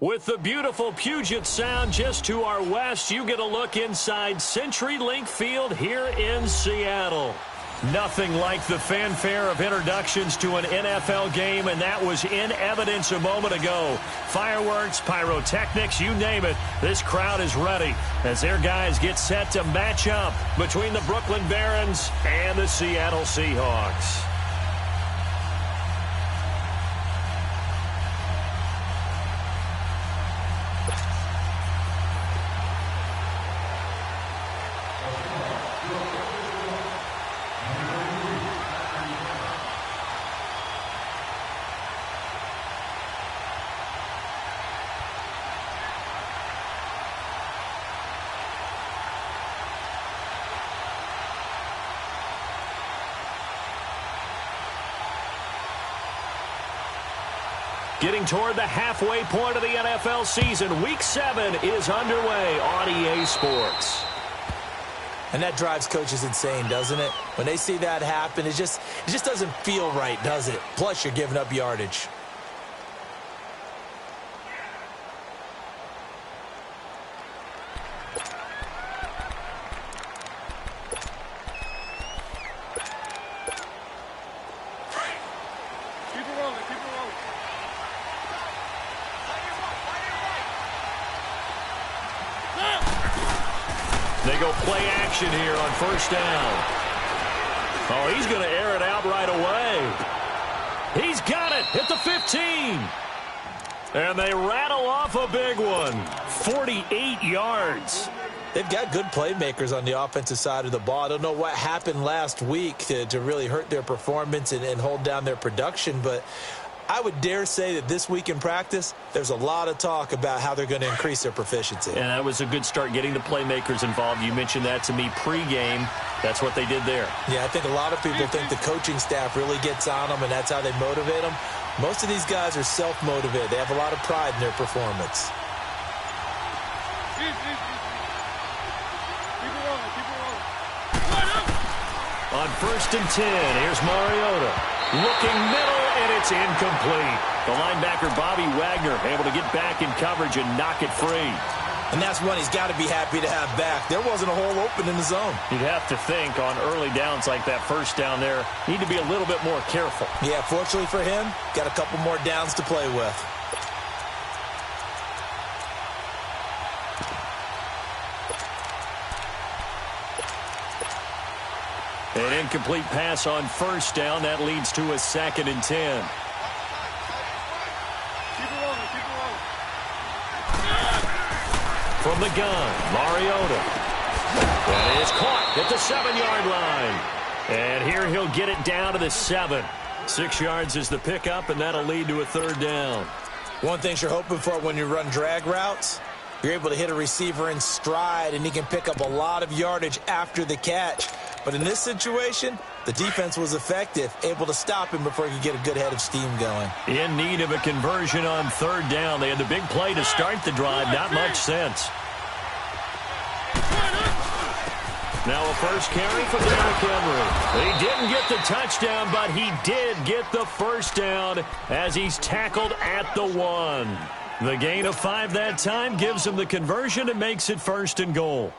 With the beautiful Puget Sound just to our west, you get a look inside CenturyLink Field here in Seattle. Nothing like the fanfare of introductions to an NFL game, and that was in evidence a moment ago. Fireworks, pyrotechnics, you name it. This crowd is ready as their guys get set to match up between the Brooklyn Barons and the Seattle Seahawks. Getting toward the halfway point of the NFL season, Week 7 is underway on EA Sports. And that drives coaches insane, doesn't it? When they see that happen, it just doesn't feel right, does it? Plus, you're giving up yardage. They go play action here on first down. Oh, he's going to air it out right away. He's got it at the 15. And they rattle off a big one. 48 yards. They've got good playmakers on the offensive side of the ball. I don't know what happened last week to really hurt their performance and hold down their production, but I would dare say that this week in practice, there's a lot of talk about how they're going to increase their proficiency. And that was a good start getting the playmakers involved. You mentioned that to me pregame. That's what they did there. Yeah, I think a lot of people think the coaching staff really gets on them, and that's how they motivate them. Most of these guys are self-motivated. They have a lot of pride in their performance. On first and 10, here's Mariota. Looking middle, and it's incomplete. The linebacker, Bobby Wagner, able to get back in coverage and knock it free. And that's one he's got to be happy to have back. There wasn't a hole open in the zone. You'd have to think on early downs like that first down there, need to be a little bit more careful. Yeah, fortunately for him, got a couple more downs to play with. An incomplete pass on first down. That leads to a 2nd and 10. From the gun, Mariota. That is caught at the 7-yard line. And here he'll get it down to the 7. 6 yards is the pickup, and that'll lead to a 3rd down. One thing you're hoping for when you run drag routes, you're able to hit a receiver in stride, and he can pick up a lot of yardage after the catch. But in this situation, the defense was effective, able to stop him before he could get a good head of steam going. In need of a conversion on 3rd down. They had the big play to start the drive. Not much sense. Now a first carry for Derrick Henry. He didn't get the touchdown, but he did get the first down as he's tackled at the 1. The gain of 5 that time gives him the conversion and makes it 1st and goal.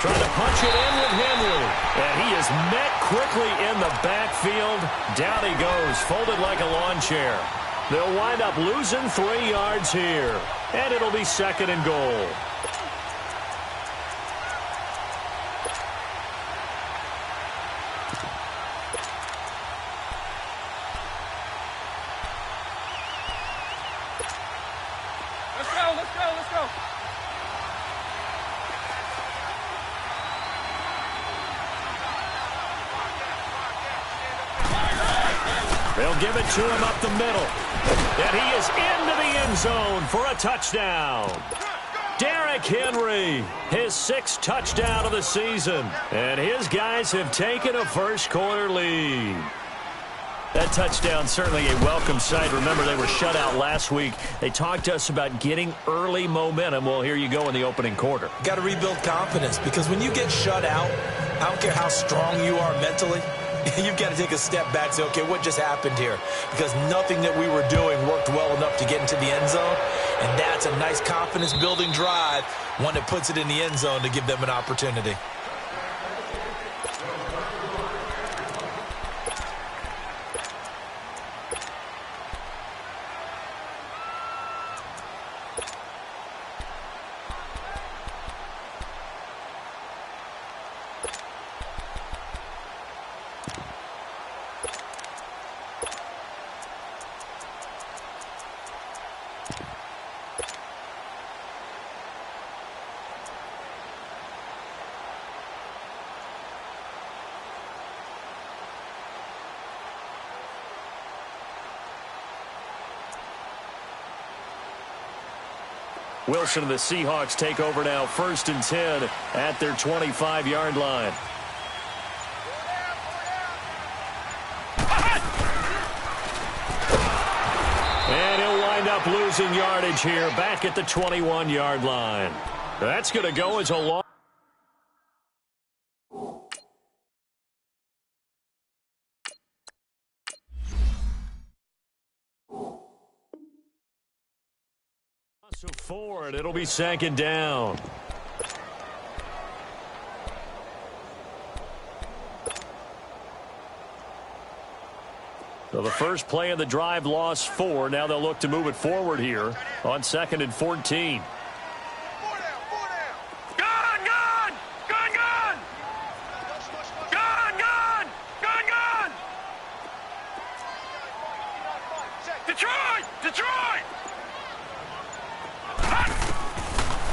Trying to punch it in with Henry. And he is met quickly in the backfield. Down he goes, folded like a lawn chair. They'll wind up losing 3 yards here. And it'll be 2nd and goal. Let's go. They'll give it to him up the middle. And he is into the end zone for a touchdown. Derrick Henry, his 6th touchdown of the season. And his guys have taken a first quarter lead. That touchdown certainly a welcome sight. Remember, they were shut out last week. They talked to us about getting early momentum. Well, here you go in the opening quarter. Got to rebuild confidence, because when you get shut out, I don't care how strong you are mentally, you've got to take a step back and say, okay, what just happened here? Because nothing that we were doing worked well enough to get into the end zone, and that's a nice confidence-building drive, one that puts it in the end zone to give them an opportunity. Wilson and the Seahawks take over now, 1st and 10 at their 25-yard line. And he'll wind up losing yardage here back at the 21-yard line. That's going to go as a long. So forward, it'll be 2nd down. So the first play of the drive lost 4. Now they'll look to move it forward here on 2nd and 14.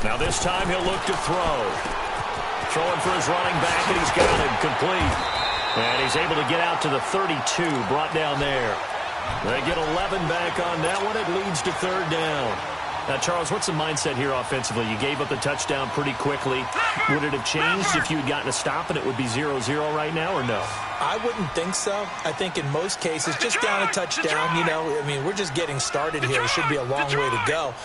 Now this time he'll look to throw. Throwing for his running back, and he's got him complete. And he's able to get out to the 32, brought down there. They get 11 back on that one. It leads to 3rd down. Now, Charles, what's the mindset here offensively? You gave up the touchdown pretty quickly. Would it have changed if you had gotten a stop and it would be 0-0 right now, or no? I wouldn't think so. I think in most cases, just down a touchdown, you know, I mean, we're just getting started here. It should be a long way to go.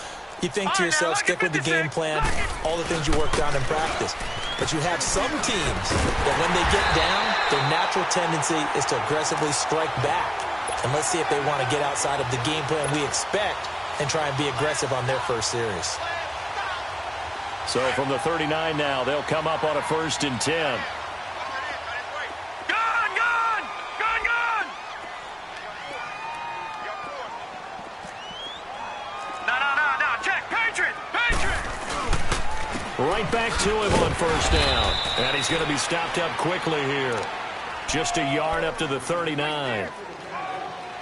You think to yourself, stick with the game plan, all the things you worked on in practice. But you have some teams that when they get down, their natural tendency is to aggressively strike back. And let's see if they want to get outside of the game plan we expect and try and be aggressive on their first series. So from the 39 now, they'll come up on a 1st and 10. Right back to him on 1st down. And he's going to be stopped up quickly here. Just a yard up to the 39.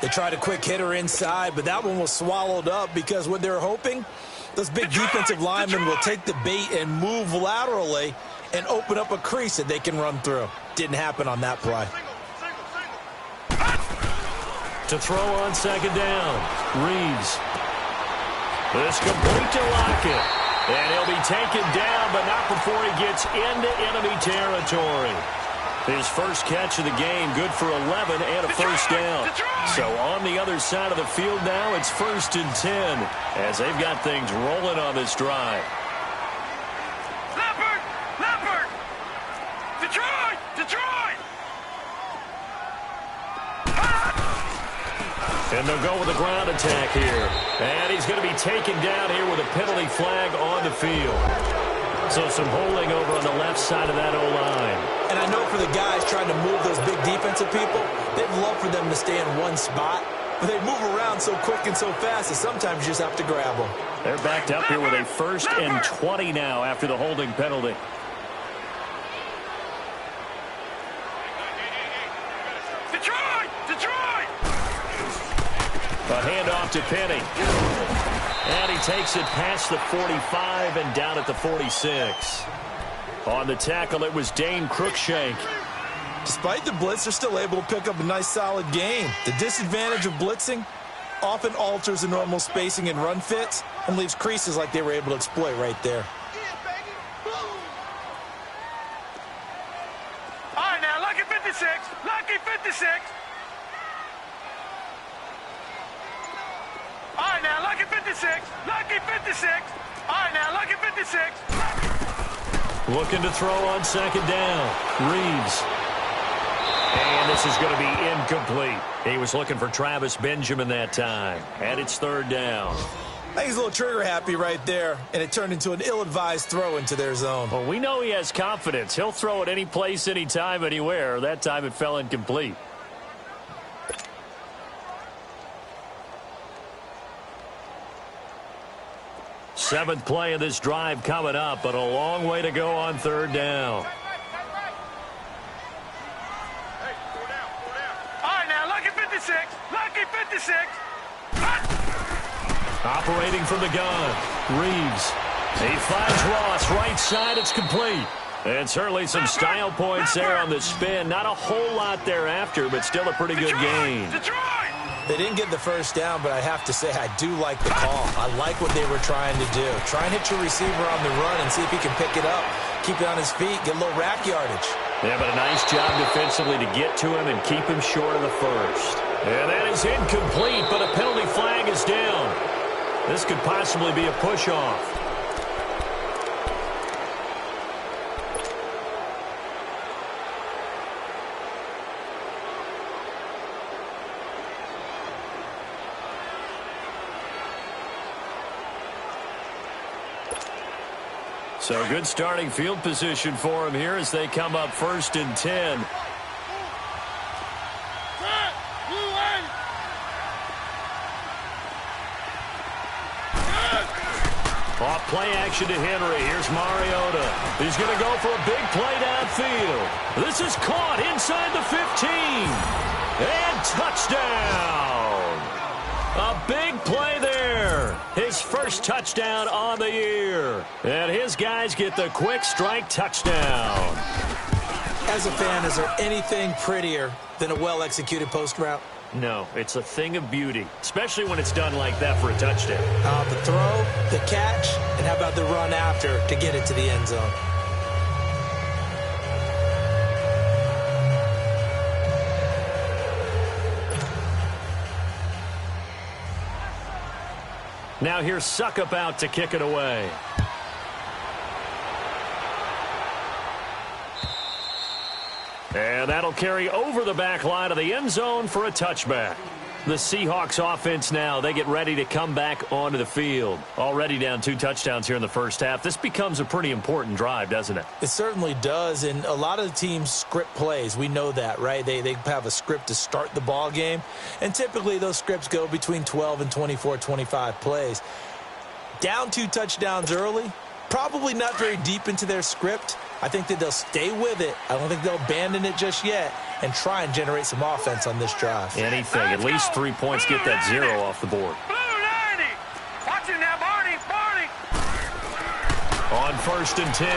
They tried a quick hitter inside, but that one was swallowed up because what they're hoping, those big defensive linemen will take the bait and move laterally and open up a crease that they can run through. Didn't happen on that play. To throw on 2nd down, Reeves. This complete to Lockett. And he'll be taken down, but not before he gets into enemy territory. His first catch of the game, good for 11 and a 1st down. So on the other side of the field now, it's 1st and 10 as they've got things rolling on this drive. Leopard! Detroit! And they'll go with a ground attack here. And he's going to be taken down here with a penalty flag on the field. So some holding over on the left side of that O-line. And I know for the guys trying to move those big defensive people, they'd love for them to stay in one spot. But they move around so quick and so fast that sometimes you just have to grab them. They're backed up here with a 1st and 20 now after the holding penalty. A handoff to Penny. And he takes it past the 45 and down at the 46. On the tackle, it was Dane Cruikshank. Despite the blitz, they're still able to pick up a nice, solid game. The disadvantage of blitzing often alters the normal spacing and run fits and leaves creases like they were able to exploit right there. All right, now, lucky 56. Lucky 56. 56. Lucky 56. All right, now, lucky 56. Looking to throw on second down. Reeves. And this is going to be incomplete. He was looking for Travis Benjamin that time. And it's third down. I think he's a little trigger happy right there, and it turned into an ill-advised throw into their zone. Well, we know he has confidence. He'll throw it any place, anytime, anywhere. That time it fell incomplete. Seventh play of this drive coming up, but a long way to go on third down. All right, now, lucky 56. Lucky 56. Operating from the gun, Reeves. He finds Ross right side. It's complete. And certainly some style points there on the spin. Not a whole lot thereafter, but still a pretty good gain. They didn't get the first down, but I have to say I do like the call. I like what they were trying to do. Try and hit your receiver on the run and see if he can pick it up, keep it on his feet, get a little rack yardage. Yeah, but a nice job defensively to get to him and keep him short of the first. And that is incomplete, but a penalty flag is down. This could possibly be a push-off. So good starting field position for him here as they come up 1st and 10. Off play action to Henry. Here's Mariota. He's going to go for a big play downfield. This is caught inside the 15. And touchdown. A big play there. His first touchdown on the year. And his guys get the quick strike touchdown. As a fan, is there anything prettier than a well-executed post route? No, it's a thing of beauty, especially when it's done like that for a touchdown. The throw, the catch, and how about the run after to get it to the end zone? Now here's Suckup out to kick it away. And that'll carry over the back line of the end zone for a touchback. The Seahawks offense now, they get ready to come back onto the field. Already down 2 touchdowns here in the first half. This becomes a pretty important drive, doesn't it? It certainly does, and a lot of the teams script plays. We know that, right? They have a script to start the ball game, and typically those scripts go between 12 and 24, 25 plays. Down 2 touchdowns early, probably not very deep into their script. I think that they'll stay with it. I don't think they'll abandon it just yet and try and generate some offense on this drive. Anything. At least 3 points, get that 0 off the board. Blue 90. Watch it now, Barney. Barney. On 1st and 10,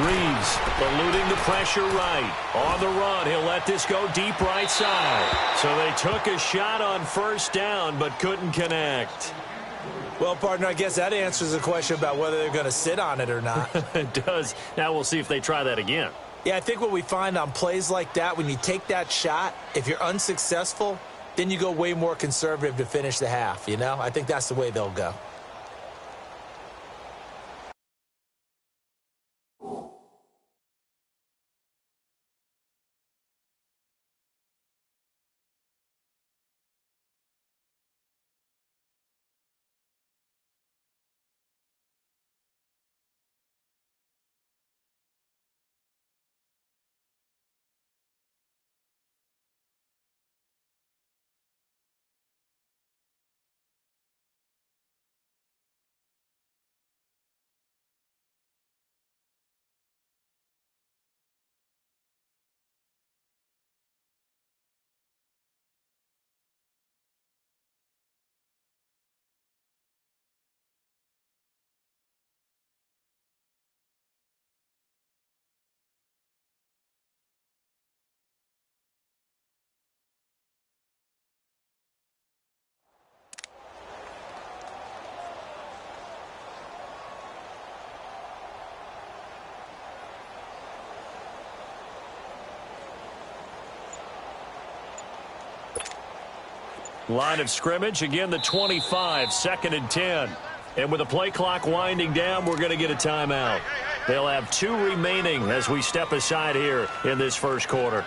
Reeves eluding the pressure right. On the run, he'll let this go deep right side. So they took a shot on 1st down but couldn't connect. Well, partner, I guess that answers the question about whether they're going to sit on it or not. It does. Now we'll see if they try that again. Yeah, I think what we find on plays like that, when you take that shot, if you're unsuccessful, then you go way more conservative to finish the half, you know? I think that's the way they'll go. Line of scrimmage, again, the 25, 2nd and 10. And with the play clock winding down, we're going to get a timeout. They'll have 2 remaining as we step aside here in this first quarter.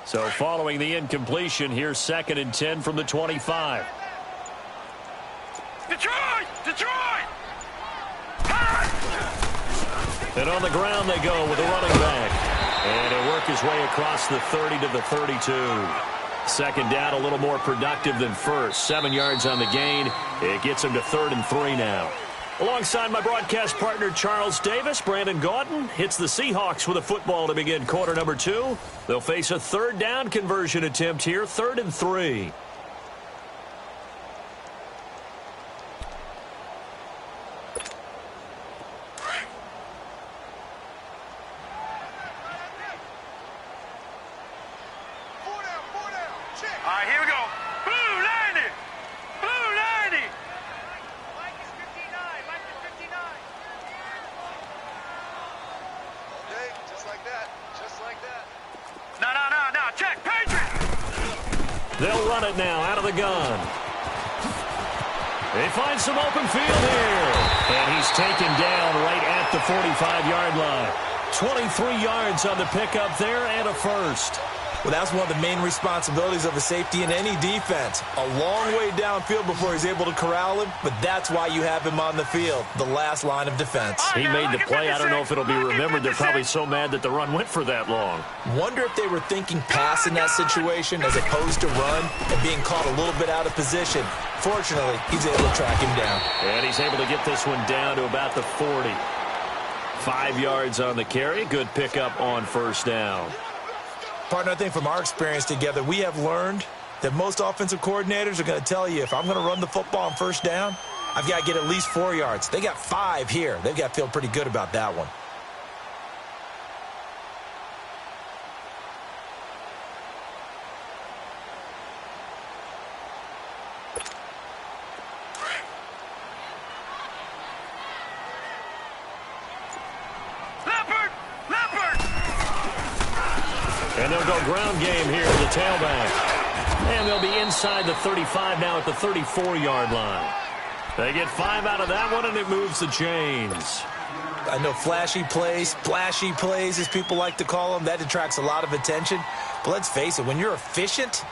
So following the incompletion, here's 2nd and 10 from the 25. Detroit! Detroit! And on the ground they go with a running back. And he'll work his way across the 30 to the 32. 2nd down, a little more productive than first. 7 yards on the gain. It gets him to 3rd and 3 now. Alongside my broadcast partner, Charles Davis, Brandon Gaudin hits the Seahawks with a football to begin quarter number 2. They'll face a 3rd down conversion attempt here, 3rd and 3. All right, here we go. Blue 90! Blue 90! Mike is 59. Mike is 59. Okay, just like that. Just like that. No. Check, Patriots! They'll run it now out of the gun. They find some open field here. And he's taken down right at the 45-yard line. 23 yards on the pickup there and a first. Well, that's one of the main responsibilities of a safety in any defense. A long way downfield before he's able to corral him, but that's why you have him on the field, the last line of defense. He made the play. I don't know if it'll be remembered. They're probably so mad that the run went for that long. Wonder if they were thinking pass in that situation as opposed to run and being caught a little bit out of position. Fortunately, he's able to track him down. And he's able to get this one down to about the 40. 5 yards on the carry. Good pickup on first down. Partner, I think from our experience together, we have learned that most offensive coordinators are going to tell you, if I'm going to run the football on first down, I've got to get at least 4 yards. They got 5 here. They've got to feel pretty good about that one. And they'll go ground game here to the tailback. And they'll be inside the 35 now at the 34-yard line. They get 5 out of that one, and it moves the chains. I know flashy plays, splashy plays, as people like to call them, that attracts a lot of attention. But let's face it, when you're efficient,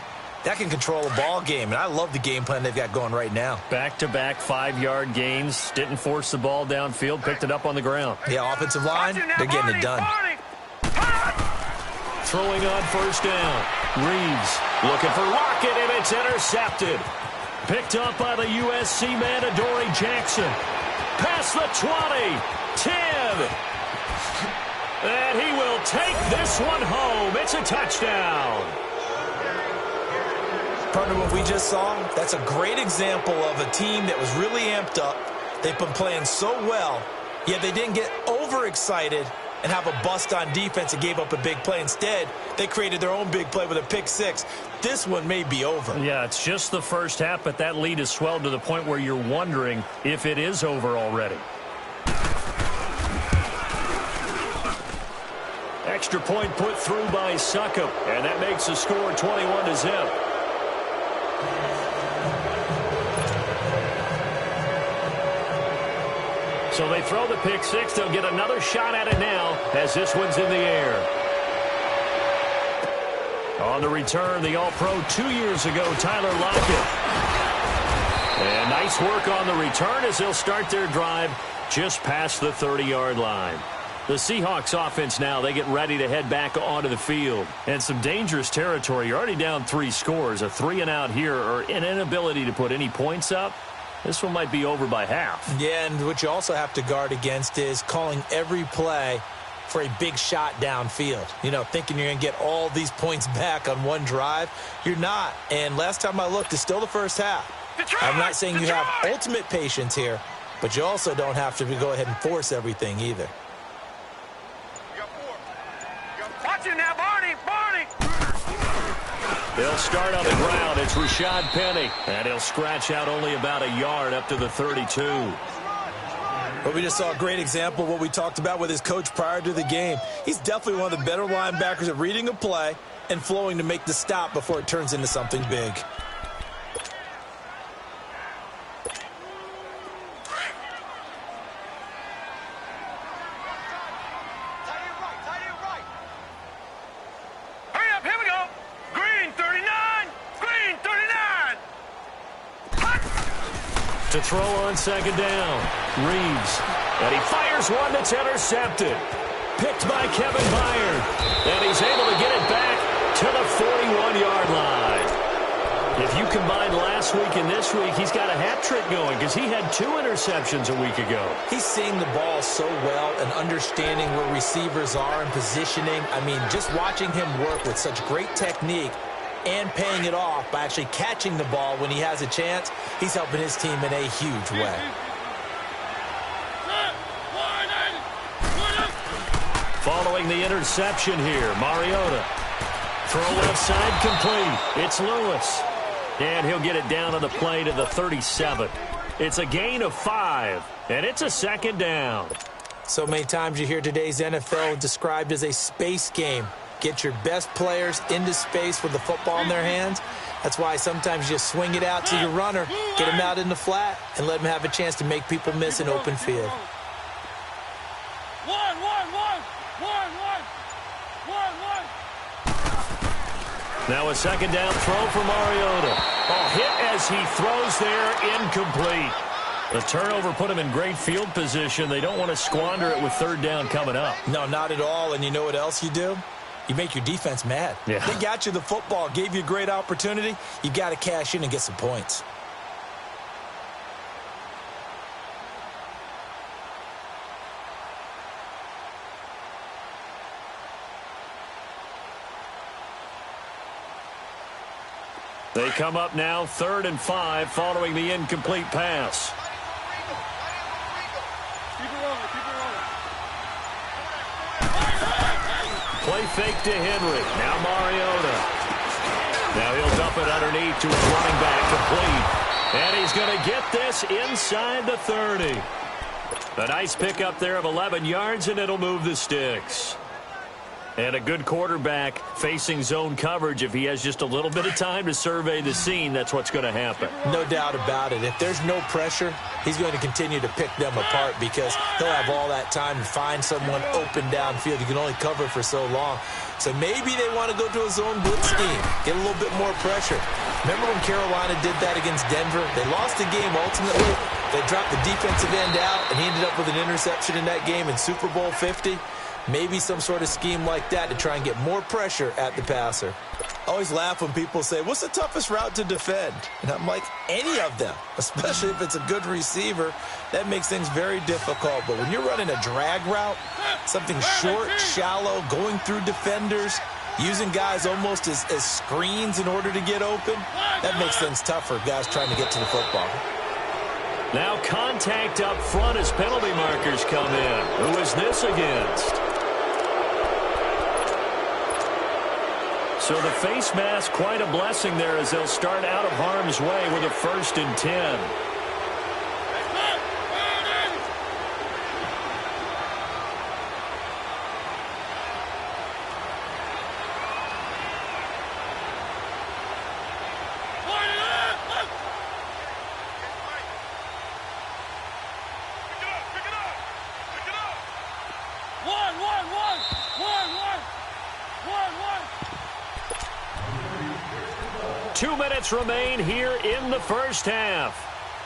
that can control a ball game. And I love the game plan they've got going right now. Back-to-back 5-yard gains. Didn't force the ball downfield. Picked it up on the ground. Yeah, offensive line, they're getting it done. Throwing on first down. Reeves looking for Lockett, and it's intercepted. Picked up by the USC man, Adoree Jackson. Past the 20. 10. And he will take this one home. It's a touchdown. Partner, what we just saw, that's a great example of a team that was really amped up. They've been playing so well, yet they didn't get overexcited and have a bust on defense and gave up a big play. Instead, they created their own big play with a pick six. This one may be over. Yeah, it's just the first half, but that lead has swelled to the point where you're wondering if it is over already. Extra point put through by Succop, and that makes the score 21-0. So they throw the pick six. They'll get another shot at it now as this one's in the air. On the return, the All-Pro 2 years ago, Tyler Lockett. And nice work on the return as they'll start their drive just past the 30-yard line. The Seahawks offense now, they get ready to head back onto the field. And some dangerous territory. You're already down 3 scores. A 3-and-out here or an inability to put any points up This one might be over by half. Yeah, and what you also have to guard against is calling every play for a big shot downfield. You know, thinking you're going to get all these points back on one drive. You're not. And last time I looked, it's still the first half. I'm not saying you have ultimate patience here, but you also don't have to go ahead and force everything either. Watch it now, Barney! Barney! They'll start on the ground. It's Rashad Penny. And he'll scratch out only about a yard up to the 32. But we just saw a great example of what we talked about with his coach prior to the game. He's definitely one of the better linebackers at reading a play and flowing to make the stop before it turns into something big. Hurry up, here we go! Green 39! Green 39! To throw on second down. Reeves. And he fires one that's intercepted. Picked by Kevin Byard. And he's able to get it back to the 41-yard line. If you combine last week and this week, he's got a hat trick going because he had 2 interceptions a week ago. He's seeing the ball so well and understanding where receivers are and positioning. I mean, just watching him work with such great technique and paying it off by actually catching the ball when he has a chance, he's helping his team in a huge way. Following the interception here, Mariota. Throw left side complete. It's Lewis. And he'll get it down on the play to the 37. It's a gain of 5, and it's a second down. So many times you hear today's NFL described as a space game. Get your best players into space with the football in their hands. That's why sometimes you just swing it out to your runner, get him out in the flat, and let him have a chance to make people miss an open field. Now a second down throw for Mariota. Oh, hit as he throws there, incomplete. The turnover put him in great field position. They don't want to squander it with third down coming up. No, not at all. And you know what else you do? You make your defense mad. Yeah. They got you the football, gave you a great opportunity. You got to cash in and get some points. They come up now 3rd and 5 following the incomplete pass. Play fake to Henry. Now Mariota. Now he'll dump it underneath to his running back, complete. And he's going to get this inside the 30. A nice pickup there of 11 yards, and it'll move the sticks. And a good quarterback facing zone coverage. If he has just a little bit of time to survey the scene, that's what's going to happen. No doubt about it. If there's no pressure, he's going to continue to pick them apart because he'll have all that time to find someone open downfield. You can only cover for so long. So maybe they want to go to a zone blitz scheme, get a little bit more pressure. Remember when Carolina did that against Denver? They lost the game ultimately. They dropped the defensive end out, and he ended up with an interception in that game in Super Bowl 50. Maybe some sort of scheme like that to try and get more pressure at the passer. I always laugh when people say, what's the toughest route to defend? And I'm like, any of them, especially if it's a good receiver. That makes things very difficult. But when you're running a drag route, something short, shallow, going through defenders, using guys almost as screens in order to get open, that makes things tougher, guys trying to get to the football. Now contact up front as penalty markers come in. Who is this against? So the face mask, quite a blessing there as they'll start out of harm's way with a 1st and 10. Remain here in the first half.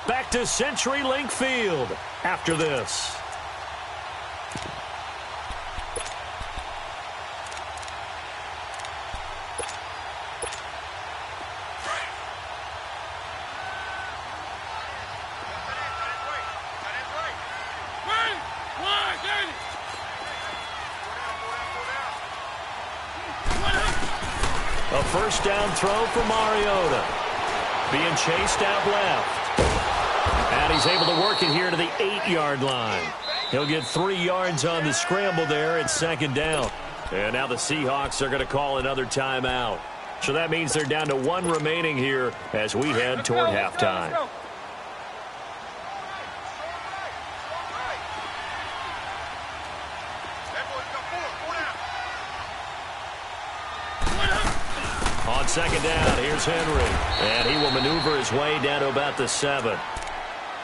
Back to CenturyLink Field after this. A first down throw for Mariota. Being chased out left. And he's able to work it here to the 8-yard line. He'll get 3 yards on the scramble there at second down. And now the Seahawks are going to call another timeout. So that means they're down to 1 remaining here as we head toward halftime. On second down, here's Henry. And he will maneuver his way down to about the 7.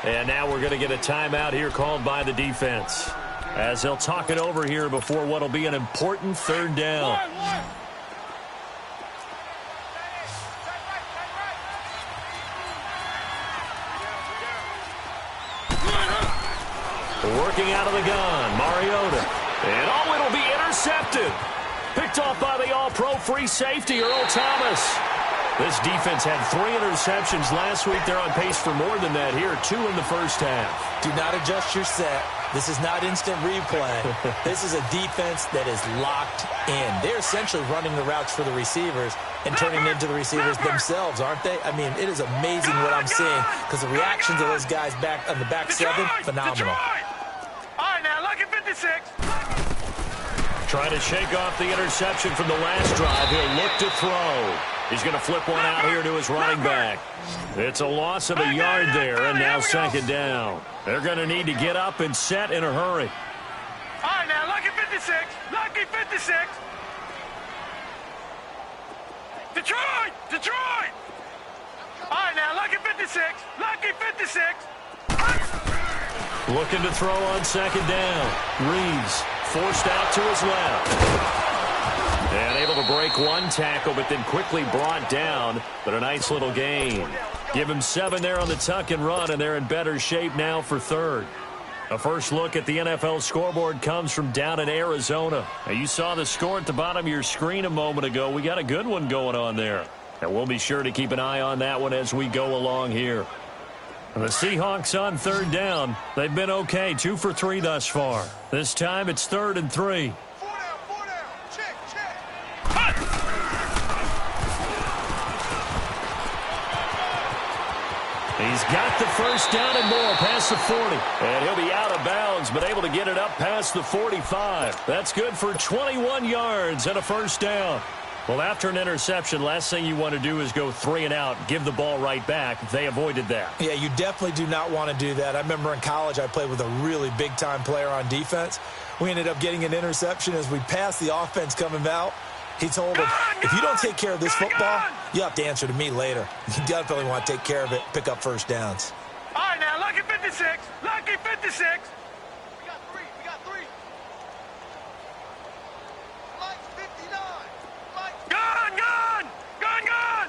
And now we're going to get a timeout here called by the defense, as they'll talk it over here before what will be an important third down. Working out of the gun, Mariota. And it'll be intercepted. Picked off by the all-pro free safety, Earl Thomas. This defense had 3 interceptions last week. They're on pace for more than that here, 2 in the first half. Do not adjust your set. This is not instant replay. This is a defense that is locked in. They're essentially running the routes for the receivers and turning them into the receivers themselves, aren't they? I mean, it is amazing what I'm seeing because the reactions of those guys back on the back 7, phenomenal. All right, now, lucky 56. Trying to shake off the interception from the last drive. He'll look to throw. He's going to flip one out here to his running back. It's a loss of a yard there, and now second down. They're going to need to get up and set in a hurry. All right, now, lucky 56. Lucky 56. Detroit! Detroit! All right, now, lucky 56. Lucky 56. Looking to throw on second down. Reeves forced out to his left. And able to break 1 tackle, but then quickly brought down. But a nice little gain. Give him 7 there on the tuck and run, and they're in better shape now for third. A first look at the NFL scoreboard comes from down in Arizona. Now, you saw the score at the bottom of your screen a moment ago. We got a good one going on there. And we'll be sure to keep an eye on that one as we go along here. And the Seahawks on third down. They've been okay, 2 for 3 thus far. This time it's 3rd and 3. He's got the first down and more past the 40. And he'll be out of bounds, but able to get it up past the 45. That's good for 21 yards and a first down. Well, after an interception, last thing you want to do is go 3 and out, give the ball right back. They avoided that. Yeah, you definitely do not want to do that. I remember in college I played with a really big-time player on defense. We ended up getting an interception as we passed the offense coming out. He told him, if you don't take care of this football, you'll have to answer to me later. You definitely want to take care of it, pick up first downs. All right, now, lucky 56. Lucky 56. We got 3. We got 3. Mike 59. Mike. Gun, gun. Gun, gun.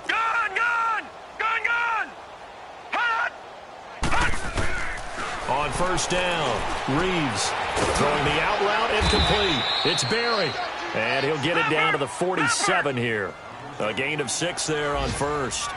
Gun, gun. Gun, gun. Hot. Hot. On first down, Reeves throwing the out route incomplete. It's Berry, and he'll get it down to the 47 here. A gain of 6 there on first.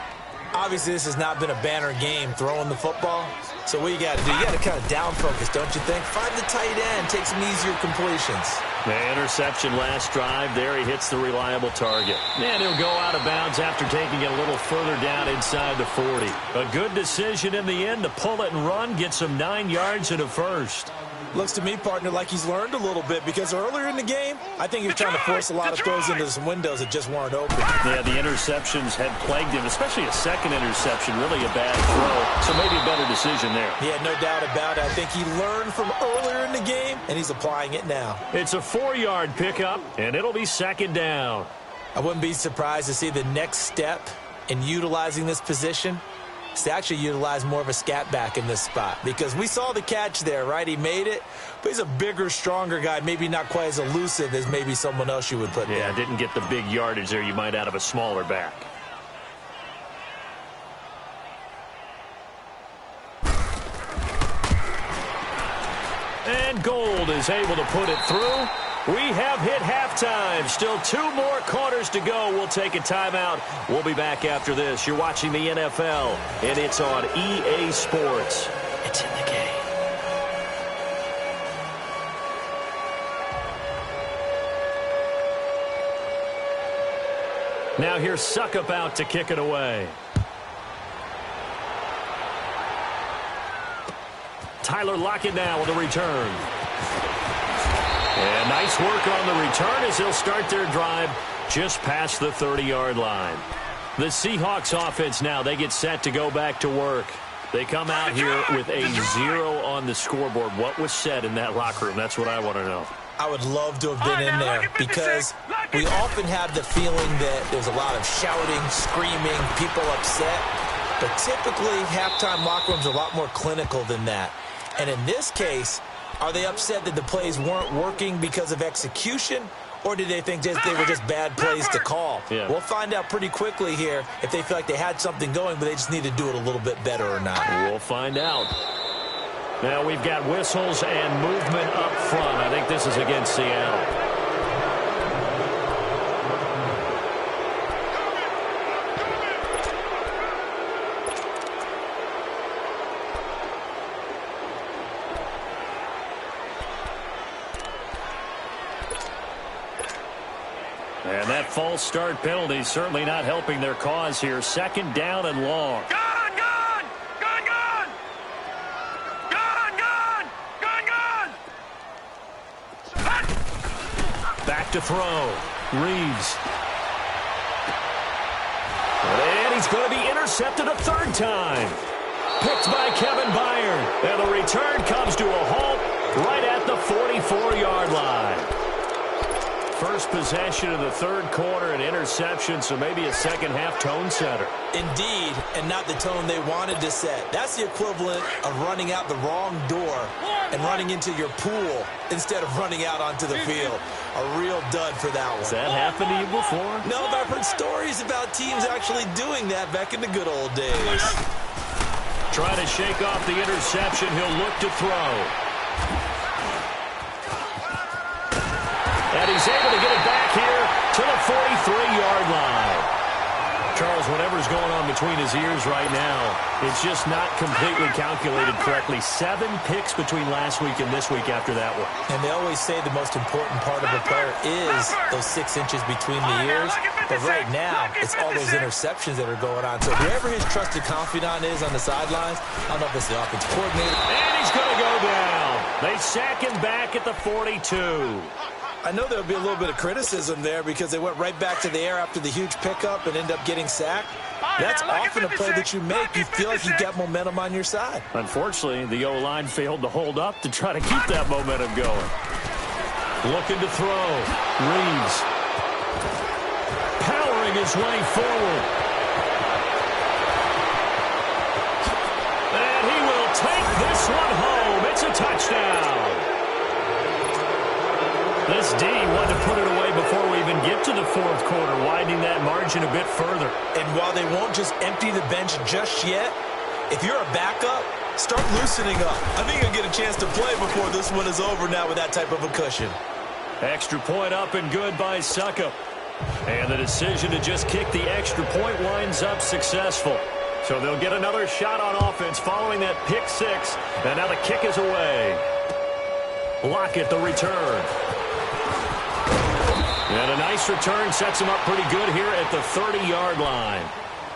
Obviously, this has not been a banner game throwing the football. So what you got to do, you got to kind of down focus, don't you think? Find the tight end, take some easier completions. The interception last drive there. He hits the reliable target. And he'll go out of bounds after taking it a little further down inside the 40. A good decision in the end to pull it and run, get some 9 yards and a first. Looks to me, partner, like he's learned a little bit because earlier in the game, I think he was trying to force a lot of throws into some windows that just weren't open. Yeah, the interceptions had plagued him, especially a second interception, really a bad throw. So maybe a better decision there. Yeah, no doubt about it. I think he learned from earlier in the game, and he's applying it now. It's a 4-yard pickup, and it'll be second down. I wouldn't be surprised to see the next step in utilizing this position is to actually utilize more of a scat back in this spot, because we saw the catch there, right? He made it, but he's a bigger, stronger guy, maybe not quite as elusive as maybe someone else you would put there. Yeah, didn't get the big yardage there you might out of a smaller back. And Gold is able to put it through. We have hit halftime. Still 2 more quarters to go. We'll take a timeout. We'll be back after this. You're watching the NFL, and it's on EA Sports. It's in the game. Now here's Suckup out to kick it away. Tyler Lockett now with a return. And nice work on the return as they'll start their drive just past the 30-yard line. The Seahawks offense now, they get set to go back to work. They come out here with a 0 on the scoreboard. What was said in that locker room? That's what I want to know. I would love to have been in there because we often have the feeling that there's a lot of shouting, screaming, people upset. But typically, halftime locker rooms are a lot more clinical than that. And in this case, are they upset that the plays weren't working because of execution? Or did they think they were just bad plays to call? Yeah. We'll find out pretty quickly here if they feel like they had something going, but they just need to do it a little bit better or not. We'll find out. Now we've got whistles and movement up front. I think this is against Seattle. And that false start penalty certainly not helping their cause here. Second down and long. Gone, gone! Gone, gone! Gone, gone! Gone, gone! Back to throw. Reeves. And he's going to be intercepted a third time. Picked by Kevin Byard. And the return comes to a halt right at the 44-yard line. First possession of the third quarter, an interception, so maybe a second-half tone setter. Indeed, and not the tone they wanted to set. That's the equivalent of running out the wrong door and running into your pool instead of running out onto the field. A real dud for that one. Has that happened to you before? No, but I've heard stories about teams actually doing that back in the good old days. Trying to shake off the interception. He'll look to throw. And he's able to get it back here to the 43-yard line. Charles, whatever's going on between his ears right now, it's just not completely calculated correctly. 7 picks between last week and this week after that one. And they always say the most important part of a player is those 6 inches between the ears. But right now, it's all those interceptions that are going on. So whoever his trusted confidant is on the sidelines, I don't know if it's the offensive coordinator. And he's going to go down. They sack him back at the 42. I know there'll be a little bit of criticism there because they went right back to the air after the huge pickup and end up getting sacked. That's often a play that you make. You feel like you've got momentum on your side. Unfortunately, the O-line failed to hold up to try to keep that momentum going. Looking to throw. Reeves. Powering his way forward. And he will take this one home. It's a touchdown. This D wanted to put it away before we even get to the fourth quarter, widening that margin a bit further. And while they won't just empty the bench just yet, if you're a backup, start loosening up. I think you'll get a chance to play before this one is over now with that type of a cushion. Extra point up and good by Suckup. And the decision to just kick the extra point winds up successful. So they'll get another shot on offense following that pick six. And now the kick is away. Lockett, the return. And a nice return sets him up pretty good here at the 30-yard line.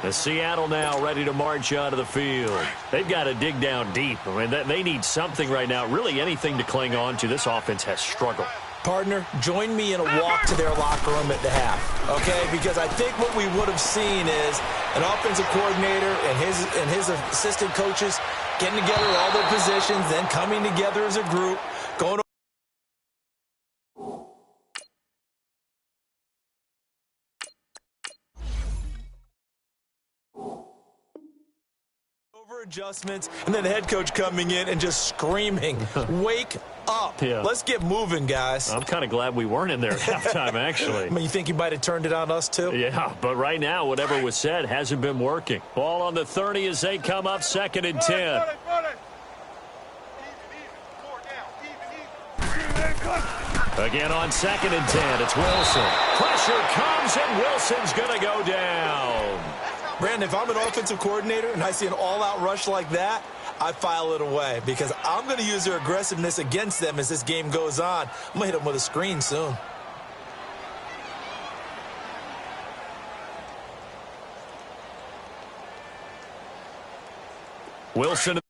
The Seattle now ready to march out of the field. They've got to dig down deep. I mean, they need something right now, really anything to cling on to. This offense has struggled. Partner, join me in a walk to their locker room at the half, okay? Because I think what we would have seen is an offensive coordinator and his assistant coaches getting together all their positions, then coming together as a group, going adjustments, and then the head coach coming in and just screaming, wake up. Yeah. Let's get moving, guys. I'm kind of glad we weren't in there at halftime, actually. I mean, you think you might have turned it on us, too? Yeah, but right now, whatever was said hasn't been working. Ball on the 30 as they come up 2nd and 10. Again on 2nd and 10, it's Wilson. Pressure comes, and Wilson's going to go down. Brandon, if I'm an offensive coordinator and I see an all-out rush like that, I file it away because I'm going to use their aggressiveness against them as this game goes on. I'm going to hit them with a screen soon. Wilson.